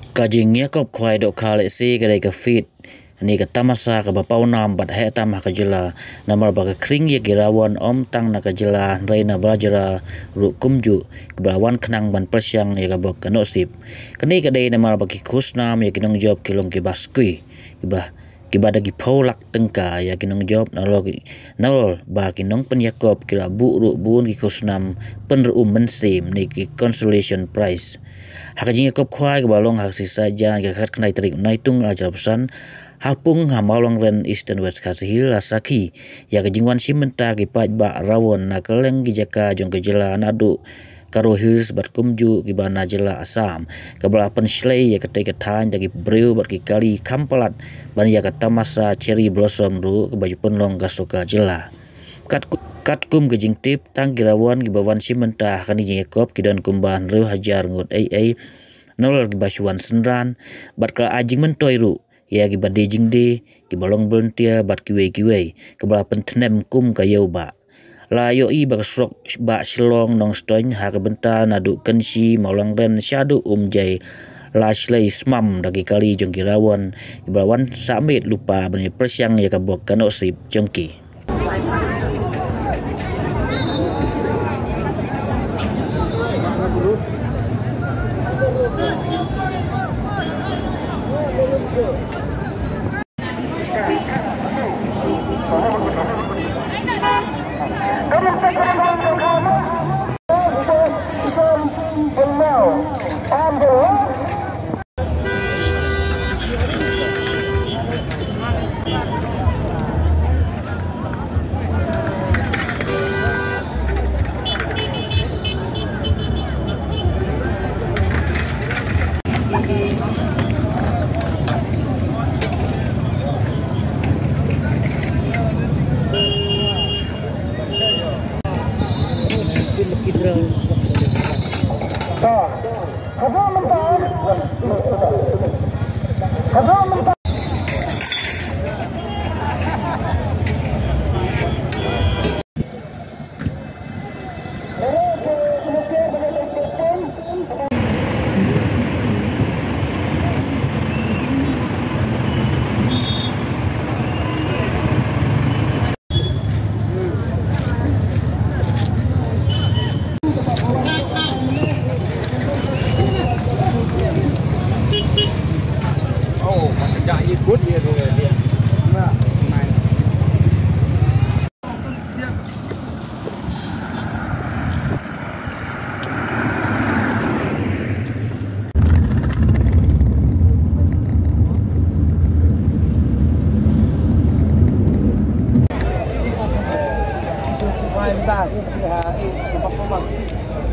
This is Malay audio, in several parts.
Kajingnya kop kwai dok kale si kadai ka fit ni ka tamasa ka bapau nam bat he tamah ka jela namar ba ka kring ye girawan om tang na ka jela reina bajara ru kumju kebawan kenang ban persyang ye ka bok ka nosip kani kadai namar ba ki khusnam ye kinong job kilong ki baskui kiba dagi paulak tengka ya kinong job nalol ba kinong pen yakob kila bu ru bun ki khusnam penru mensim ni ki consolation prize hakajing kop khwai ka balong hak sisa jan ka khat knai tarik naitung ajar pesan hapung hamalong ren eastern west kasihil asaki ya kajingwan simenta ki paj ba rawon na keleng ki jaka jong ke jela nadu karo hills bat kumju ki bana jela asam kabla pen slay ya ketai ketan dagi breu bat ki kali kampalat ban ya katamasa cherry blossom ru ke baju penlong gasoka jela kat kum ke jing tip tang girawan ki bawan simenta kani jing kop ki dan kumban ru hajar ngot ai nol ki basuan senran bat ka ajing mentoi ru ya ki bade jing de ki balong volunteer bat ki wei kabla pen tnem kum ka yau ba la yo i ba srok ba silong nong stoin ha ka benta nadu kensi maulang ren syadu jai la slay smam dagi kali jong girawan ki bawan samit lupa bani persyang ya ka bok kano sip jongki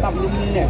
Tập luôn nè.